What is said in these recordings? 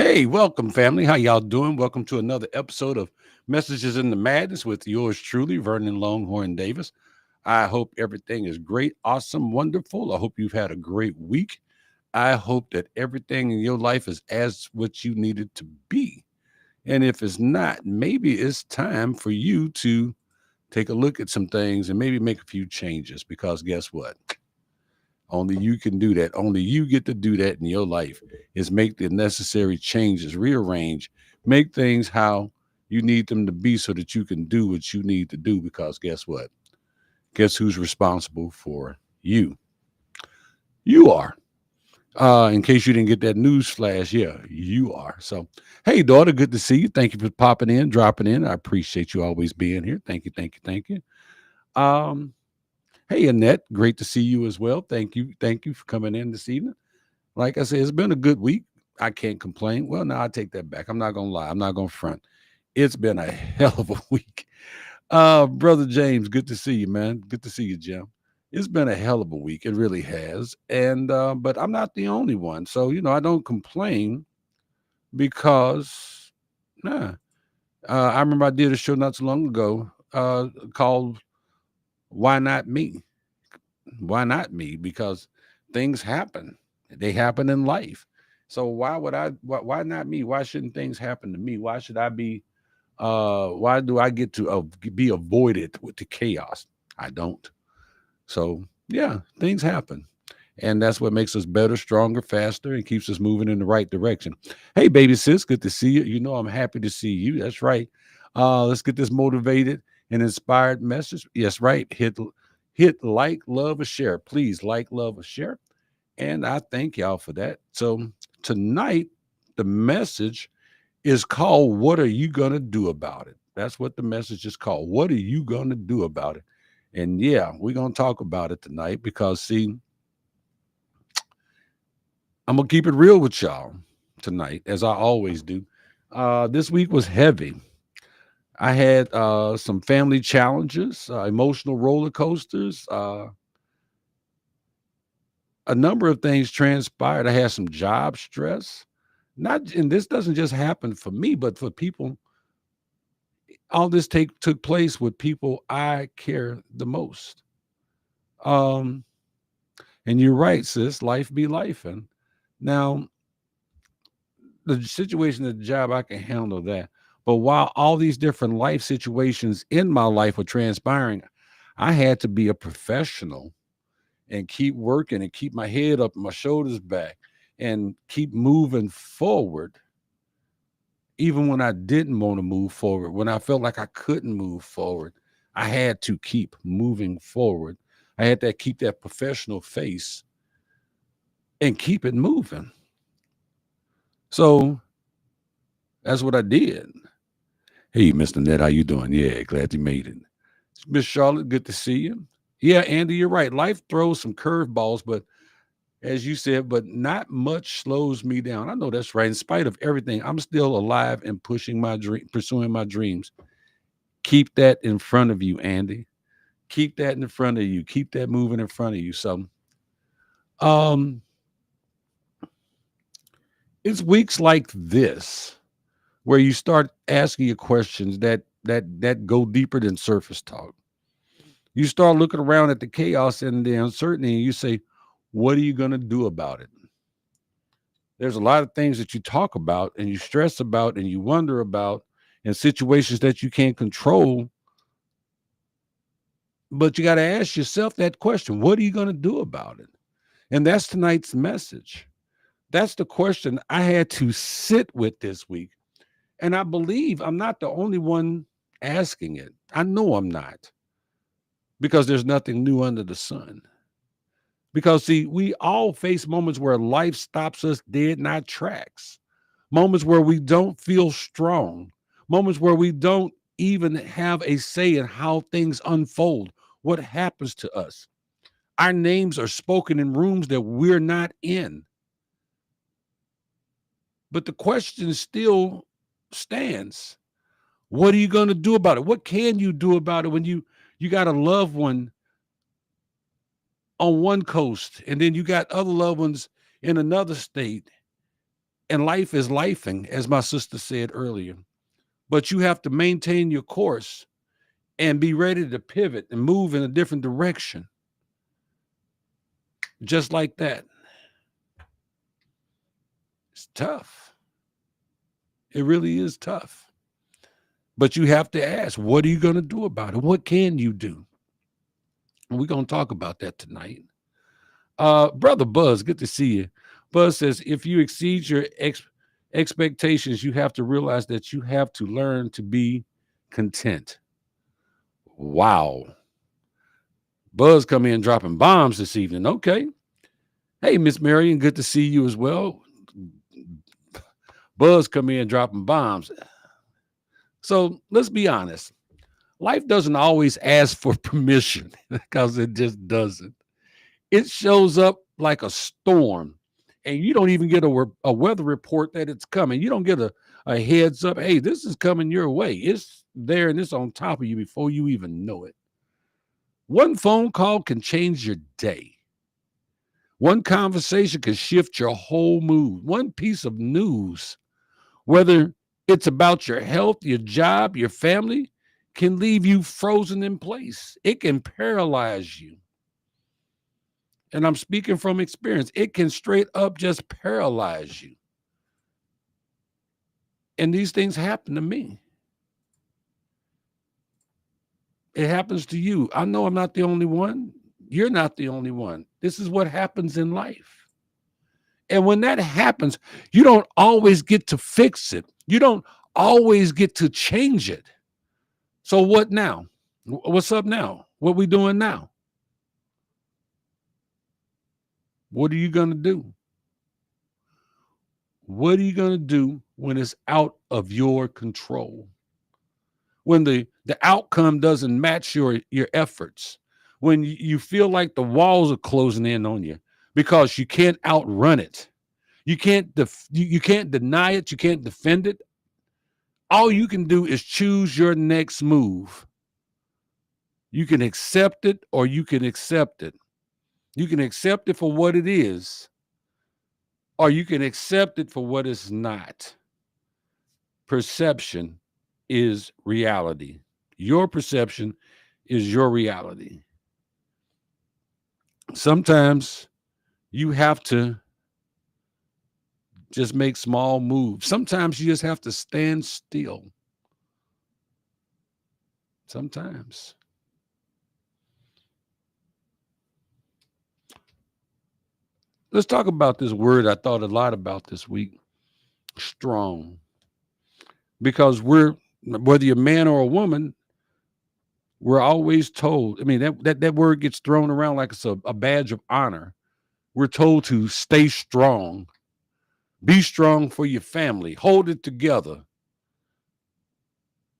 Hey, welcome, family. How y'all doing? Welcome to another episode of Messages in the Madness with yours truly, Vernon Longhorn Davis. I hope everything is great, awesome, wonderful. I hope you've had a great week. I hope that everything in your life is as what you need it to be. And if it's not, maybe it's time for you to take a look at some things and maybe make a few changes because guess what? Only you can do that. Only you get to do that in your life is make the necessary changes, rearrange, make things how you need them to be so that you can do what you need to do. Because guess what? Guess who's responsible for you? You are. In case you didn't get that news flash, yeah, you are. So, hey, daughter, good to see you. Thank you for popping in, dropping in. I appreciate you always being here. Thank you, thank you, thank you. Um, hey, Annette, great to see you as well. Thank you for coming in this evening. Like I said, it's been a good week. I can't complain. Well, no, I take that back. I'm not gonna lie. I'm not gonna front. It's been a hell of a week. Brother James, good to see you, man. Good to see you, Jim. It's been a hell of a week. It really has. And but I'm not the only one. So, I don't complain because nah. I remember I did a show not too long ago called Why Not Me? Why not me? Because things happen. They happen in life. So why not me? Why shouldn't things happen to me? Why should I be why do I get to be avoided with the chaos? I don't. So, yeah, things happen. And that's what makes us better, stronger, faster, and keeps us moving in the right direction. Hey, baby sis, good to see you. I'm happy to see you. That's right. Let's get this motivated and inspired message. Yes, right. Hit like, love, or share. Please like, love, or share. And I thank y'all for that. So tonight, the message is called What Are You Gonna Do About It? That's what the message is called. What are you gonna do about it? And yeah, we're gonna talk about it tonight because see, I'm gonna keep it real with y'all tonight, as I always do. This week was heavy. I had some family challenges, emotional roller coasters. A number of things transpired. I had some job stress. Not, and this doesn't just happen for me, but for people. All this took place with people I care the most. Um, and you're right, sis. Life be life, and now the situation at the job, I can handle that. But while all these different life situations in my life were transpiring, I had to be a professional and keep working and keep my head up, my shoulders back, and keep moving forward, even when I didn't want to move forward, when I felt like I couldn't move forward. I had to keep moving forward. I had to keep that professional face and keep it moving. So that's what I did. Hey, Mr. Ned, how you doing? Yeah, glad you made it. Miss Charlotte, good to see you. Yeah, Andy, you're right. Life throws some curveballs, but as you said, but not much slows me down. I know that's right. In spite of everything, I'm still alive and pushing my dream, pursuing my dreams. Keep that in front of you, Andy. Keep that in front of you. Keep that moving in front of you. So, um, it's weeks like this where you start asking your questions that go deeper than surface talk. You start looking around at the chaos and the uncertainty, and you say, "What are you going to do about it?" There's a lot of things that you talk about and you stress about and you wonder about in situations that you can't control. But you got to ask yourself that question: What are you going to do about it? And that's tonight's message. That's the question I had to sit with this week. And I believe I'm not the only one asking it. I know I'm not because there's nothing new under the sun. Because, see, we all face moments where life stops us dead in our tracks, moments where we don't feel strong, moments where we don't even have a say in how things unfold, what happens to us. Our names are spoken in rooms that we're not in. But the question still stands. What are you going to do about it? What can you do about it when you got a loved one on one coast and then you got other loved ones in another state And life is lifing, as my sister said earlier. But you have to maintain your course and be ready to pivot and move in a different direction. Just like that. It's tough. It really is tough. But you have to ask, what are you going to do about it? What can you do? And we're going to talk about that tonight. Brother Buzz, good to see you. Buzz says, if you exceed your expectations, you have to realize that you have to learn to be content. Wow. Buzz come in dropping bombs this evening. Okay. Hey, Miss Marion, good to see you as well. Buzz come in dropping bombs. So let's be honest. Life doesn't always ask for permission because it just doesn't. It shows up like a storm, and you don't even get a weather report that it's coming. You don't get a heads up. Hey, this is coming your way. It's there and it's on top of you before you even know it. One phone call can change your day. One conversation can shift your whole mood. One piece of news, whether it's about your health, your job, your family, can leave you frozen in place. It can paralyze you. And I'm speaking from experience. It can straight up just paralyze you. And these things happen to me. It happens to you. I know I'm not the only one. You're not the only one. This is what happens in life. And when that happens, you don't always get to fix it. You don't always get to change it. So what now? What's up now? What we doing now? What are you going to do? What are you going to do when it's out of your control? When the outcome doesn't match your efforts? When you feel like the walls are closing in on you because you can't outrun it. You can't you can't deny it, you can't defend it. All you can do is choose your next move. You can accept it or you can accept it. You can accept it for what it is, or you can accept it for what it's not. Perception is reality. Your perception is your reality. Sometimes you have to just make small moves. Sometimes you just have to stand still. Sometimes. Let's talk about this word I thought a lot about this week, strong. Because whether you're a man or a woman, we're always told, I mean, that word gets thrown around like it's a badge of honor. We're told to stay strong, be strong for your family, hold it together.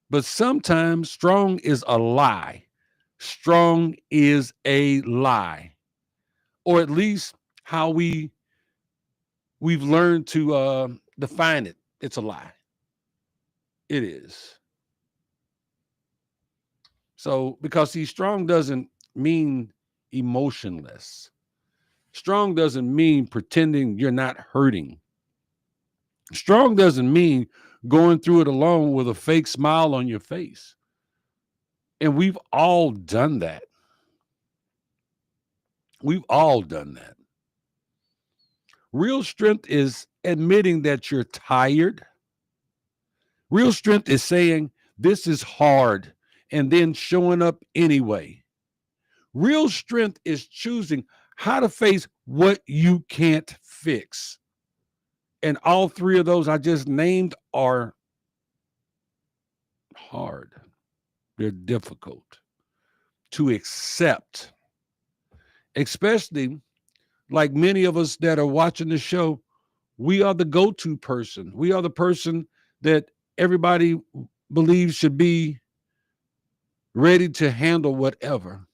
But sometimes strong is a lie. Strong is a lie. Or at least how we've learned to define it. It's a lie. It is. So, because see, strong doesn't mean emotionless. Strong doesn't mean pretending you're not hurting. Strong doesn't mean going through it alone with a fake smile on your face. And we've all done that. We've all done that. Real strength is admitting that you're tired. Real strength is saying, this is hard, and then showing up anyway. Real strength is choosing how to face what you can't fix. And all three of those I just named are hard. They're difficult to accept, especially like many of us that are watching the show. We are the go-to person. We are the person that everybody believes should be ready to handle whatever.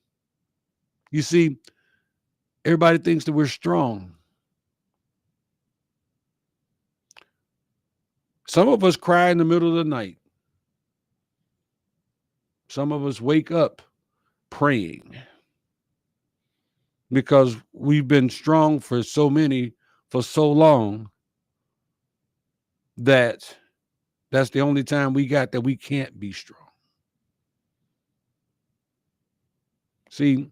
You see, everybody thinks that we're strong. Some of us cry in the middle of the night. Some of us wake up praying because we've been strong for so long that's the only time we got that we can't be strong. See,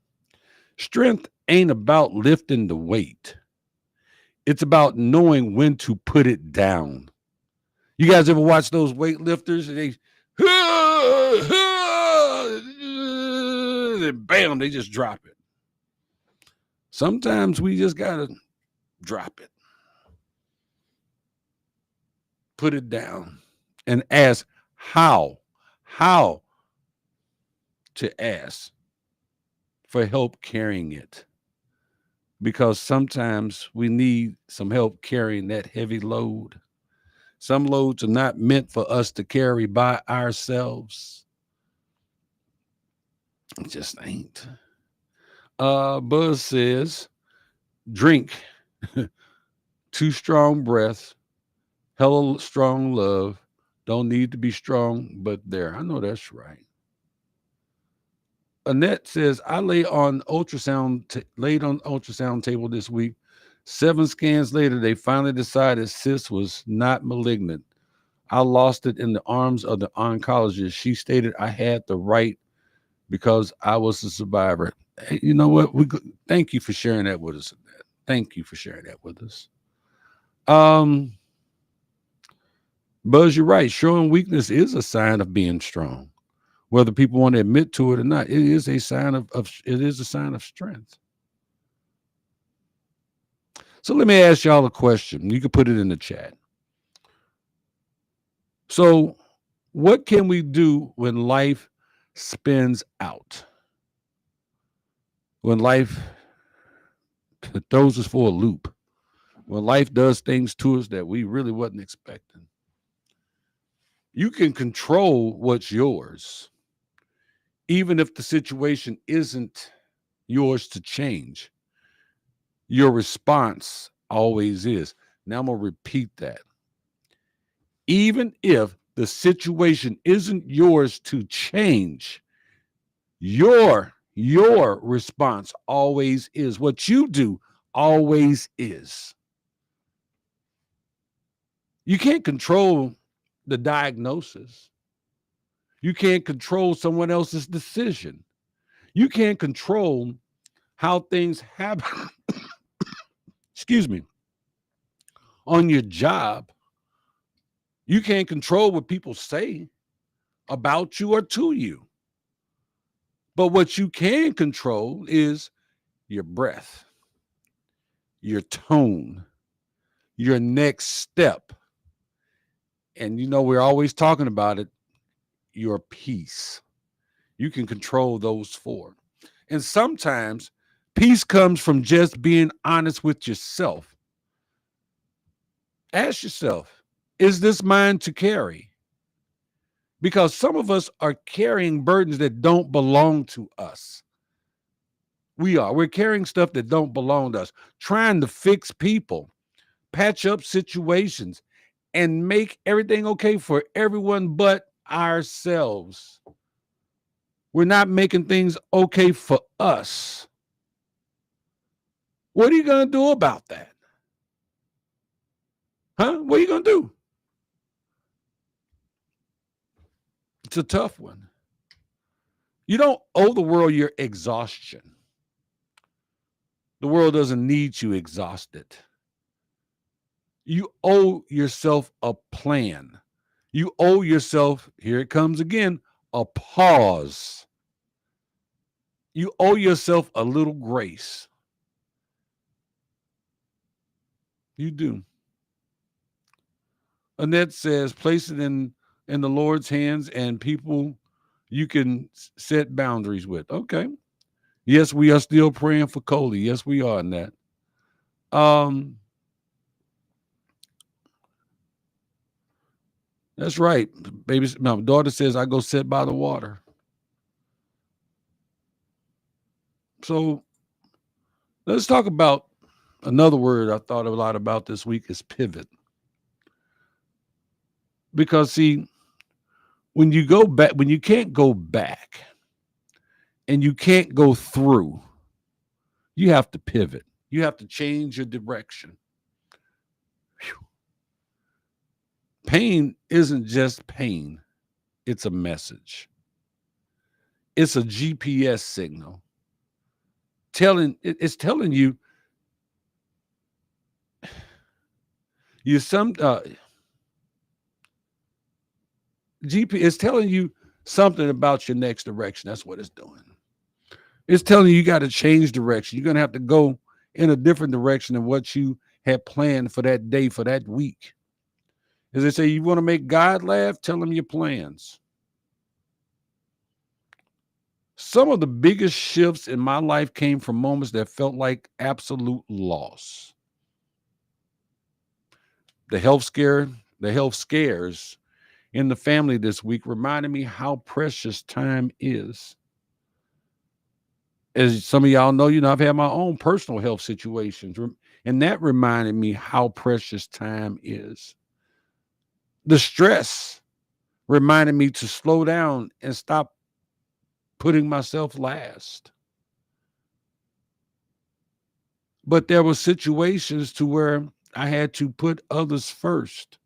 strength ain't about lifting the weight. It's about knowing when to put it down. You guys ever watch those weightlifters and and bam, they just drop it. Sometimes we just gotta drop it, put it down, and ask how to ask for help carrying it. Because sometimes we need some help carrying that heavy load. Some loads are not meant for us to carry by ourselves. It just ain't. Buzz says, drink 2 strong breaths, hella strong love. Don't need to be strong, but there. I know that's right. Annette says, I laid on ultrasound table this week. 7 scans later, they finally decided cyst was not malignant. I lost it in the arms of the oncologist. She stated I had the right because I was a survivor. Hey, you know what? Thank you for sharing that with us. Thank you for sharing that with us. Buzz, you're right. Showing weakness is a sign of being strong. Whether people want to admit to it or not, it is a sign of strength. So let me ask y'all a question. You can put it in the chat. So, what can we do when life spins out? When life throws us for a loop? When life does things to us that we really wasn't expecting? You can control what's yours, even if the situation isn't yours to change. Your response always is. Now I'm going to repeat that. Even if the situation isn't yours to change, your response always is. What you do always is. You can't control the diagnosis. You can't control someone else's decision. You can't control how things happen. Excuse me. On your job, you can't control what people say about you or to you. But what you can control is your breath, your tone, your next step. And you know, we're always talking about it, your peace. You can control those 4. And sometimes peace comes from just being honest with yourself. Ask yourself, is this mine to carry? Because some of us are carrying burdens that don't belong to us. We're carrying stuff that don't belong to us, trying to fix people, patch up situations, and make everything okay for everyone but ourselves. We're not making things okay for us. What are you going to do about that? Huh? What are you going to do? It's a tough one. You don't owe the world your exhaustion. The world doesn't need you exhausted. You owe yourself a plan. You owe yourself, here it comes again, a pause. You owe yourself a little grace. You do. Annette says, place it in the Lord's hands and people you can set boundaries with. Okay. Yes, we are still praying for Coley. Yes, we are in that. That's right. Baby, my daughter says I go sit by the water. So let's talk about another word I thought a lot about this week is pivot. Because see, when you go back, when you can't go back and you can't go through, you have to pivot. You have to change your direction. Whew. pain isn't just pain, it's a message. It's a GPS signal it's telling you some GP is telling you something about your next direction. That's what it's doing. It's telling you got to change direction. You're going to have to go in a different direction than what you had planned for that day, for that week. As they say, you want to make God laugh, tell him your plans. Some of the biggest shifts in my life came from moments that felt like absolute loss. The health scares in the family this week reminded me how precious time is. As some of y'all know, I've had my own personal health situations, and that reminded me how precious time is. The stress reminded me to slow down and stop putting myself last. But there were situations to where I had to put others first,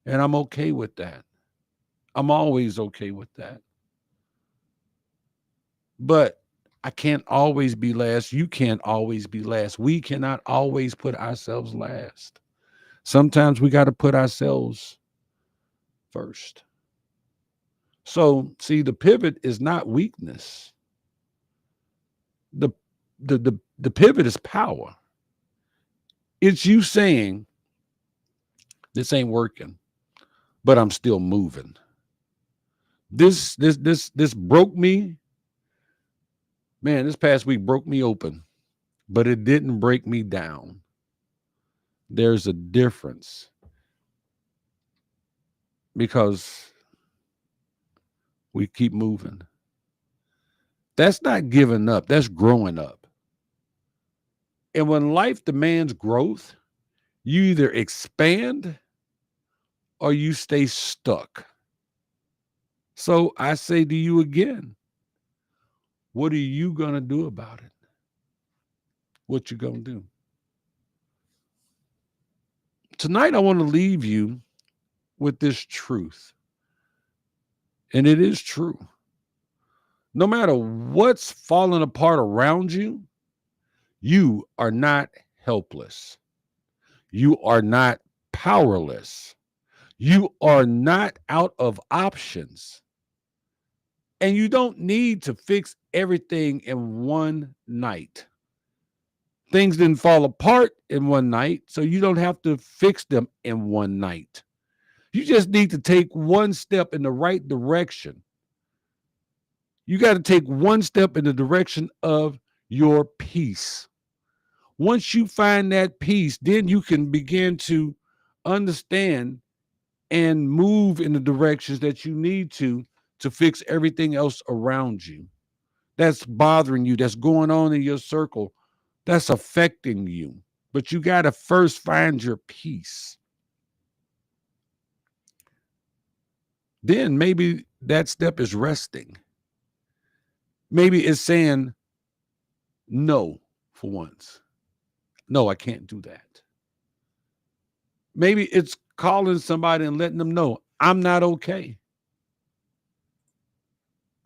and I'm okay with that. I'm always okay with that. But I can't always be last. You can't always be last. We cannot always put ourselves last. Sometimes we got to put ourselves first. So, see, the pivot is not weakness. The pivot is power. It's you saying, this ain't working, but I'm still moving. This broke me. Man, this past week broke me open, but it didn't break me down. There's a difference because we keep moving. That's not giving up. That's growing up. And when life demands growth, you either expand or you stay stuck. So I say to you again, what are you going to do about it? What you going to do? Tonight, I want to leave you with this truth. And it is true. No matter what's falling apart around you, you are not helpless. You are not powerless. You are not out of options. And you don't need to fix everything in one night. Things didn't fall apart in one night, so you don't have to fix them in one night. You just need to take one step in the right direction. You got to take one step in the direction of your peace. Once you find that peace, then you can begin to understand and move in the directions that you need to fix everything else around you that's bothering you, that's going on in your circle, that's affecting you. But you got to first find your peace. Then maybe that step is resting. Maybe it's saying no for once. No, I can't do that. Maybe it's calling somebody and letting them know I'm not okay.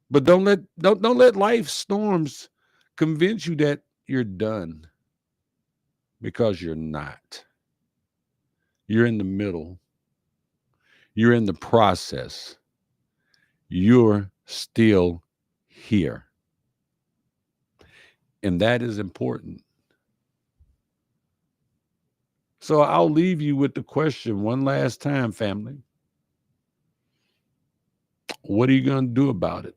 But don't let life storms convince you that you're done, because you're not. You're in the middle. You're in the process. You're still here. And that is important. So I'll leave you with the question one last time, family. What are you going to do about it?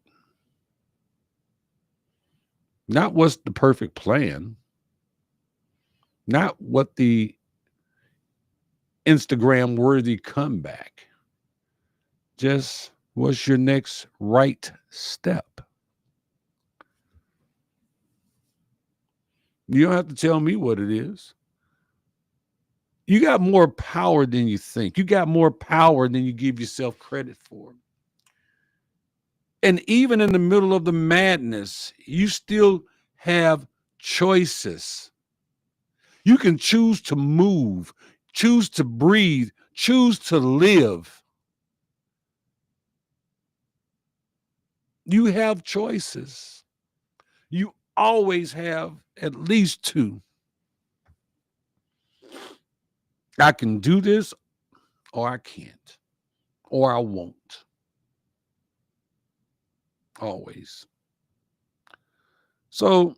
Not what's the perfect plan. Not what the Instagram worthy comeback. Just what's your next right step? You don't have to tell me what it is. You got more power than you think. You got more power than you give yourself credit for. And even in the middle of the madness, you still have choices. You can choose to move, choose to breathe, choose to live, you have choices. You always have at least two. I can do this, or I can't, or I won't. Always. So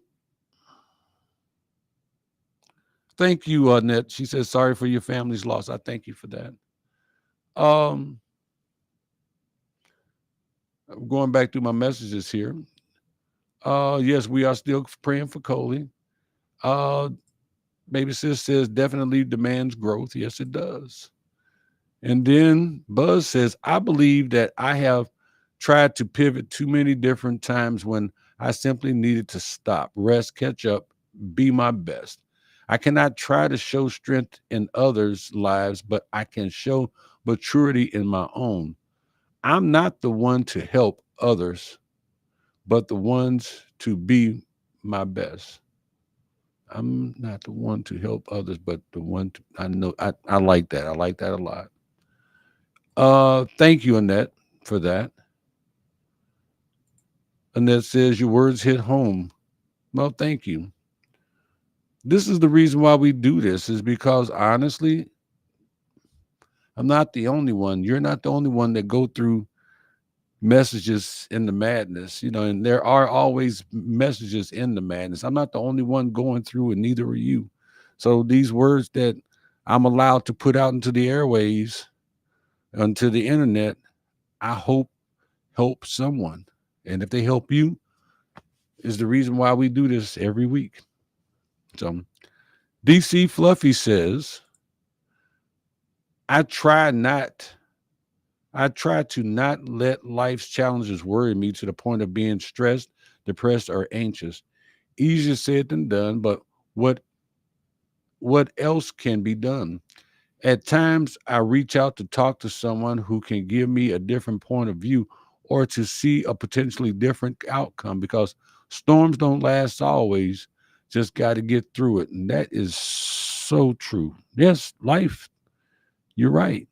thank you, Annette. She says, sorry for your family's loss. I thank you for that. Um, Going back through my messages here. Yes, we are still praying for Coley. Uh, Baby Sis says definitely demands growth. Yes, it does. And then Buzz says, I believe that I have tried to pivot too many different times when I simply needed to stop, rest, catch up, be my best. I cannot try to show strength in others' lives, but I can show maturity in my own. I'm not the one to help others, but the ones to be my best. I'm not the one to help others, but the one to, I know I like that. I like that a lot. Thank you, Annette, for that. Annette says your words hit home. Well, thank you. This is the reason why we do this, is because honestly, I'm not the only one. You're not the only one that go through messages in the madness, and there are always messages in the madness. I'm not the only one going through, and neither are you. So these words that I'm allowed to put out into the airwaves, onto the internet, I hope help someone. And if they help you, is the reason why we do this every week. So DC Fluffy says, I try not I try to not let life's challenges worry me to the point of being stressed, depressed, or anxious. Easier said than done, but what what else can be done? At times I reach out to talk to someone who can give me a different point of view or to see a potentially different outcome, because storms don't last always. Just got to get through it. And that is so true. Yes, life, you're right.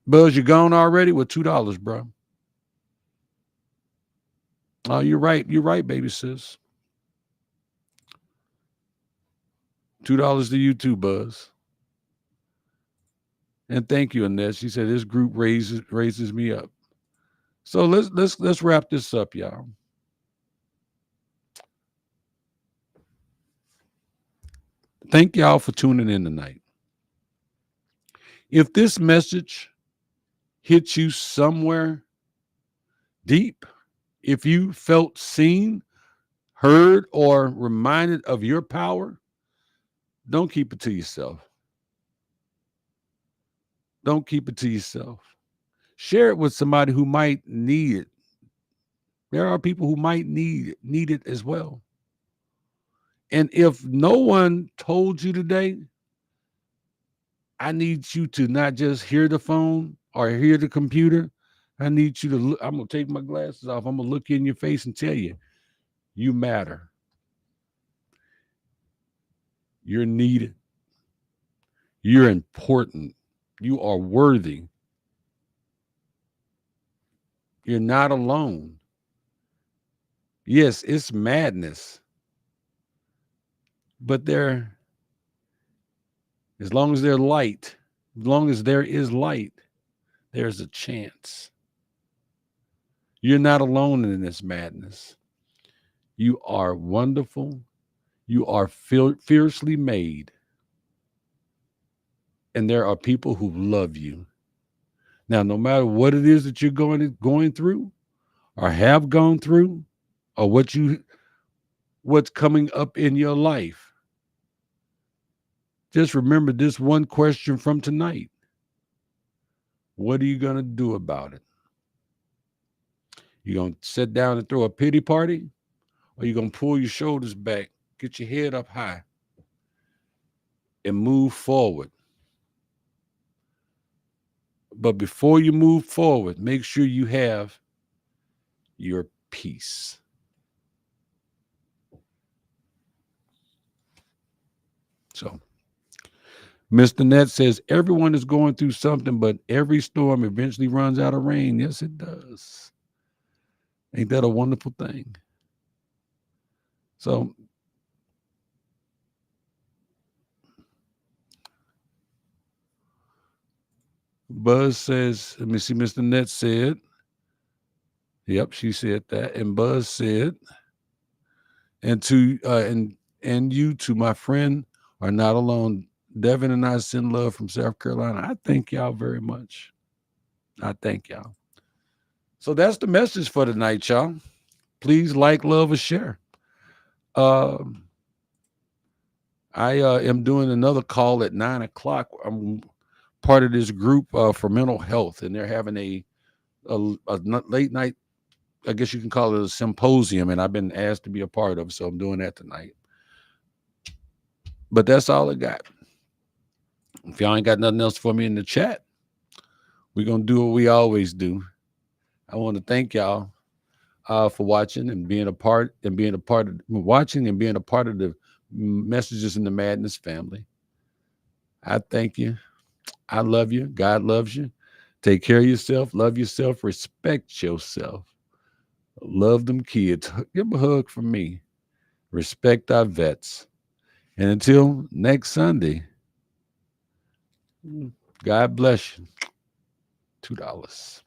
Buzz, you gone already with $2, bro. Oh, you're right. You're right, baby sis. $2 to you too, Buzz. And thank you, Annette. She said this group raises me up. So let's wrap this up, y'all. Thank y'all for tuning in tonight. If this message hit you somewhere deep, if you felt seen, heard, or reminded of your power, don't keep it to yourself. Don't keep it to yourself. Share it with somebody who might need it. There are people who might need it as well. And if no one told you today, I need you to not just hear the phone or hear the computer. I need you to look. I'm gonna take my glasses off. I'm gonna look you in your face and tell you, you matter. You're needed. You're important. You are worthy. You're not alone. Yes, it's madness, but as long as there's light, as long as there is light, there's a chance. You're not alone in this madness. You are wonderful. You are fiercely made. And there are people who love you. Now, no matter what it is that you're going through or have gone through, or what's coming up in your life, just remember this one question from tonight. What are you going to do about it? You going to sit down and throw a pity party, or you going to pull your shoulders back, get your head up high, and move forward? But before you move forward, make sure you have your peace. So Mr. Net says everyone is going through something, but every storm eventually runs out of rain. Yes, it does. Ain't that a wonderful thing? So Buzz says, let me see, Mr. Net said, yep, she said that. And Buzz said, and to and you to my friend are not alone. Devin and I send love from South Carolina. I thank y'all very much. I thank y'all. So that's the message for tonight, y'all. Please like, love, or share. Um, I am doing another call at 9 o'clock. I'm part of this group for mental health, and they're having a late night. I guess you can call it a symposium, and I've been asked to be a part of it, so I'm doing that tonight. But that's all I got. If y'all ain't got nothing else for me in the chat, we're gonna do what we always do. I want to thank y'all for watching and being a part of watching and being a part of the Messages in the Madness family. I thank you. I love you. God loves you. Take care of yourself. Love yourself. Respect yourself. Love them kids. Give them a hug from me. Respect our vets. And until next Sunday, God bless you. $2.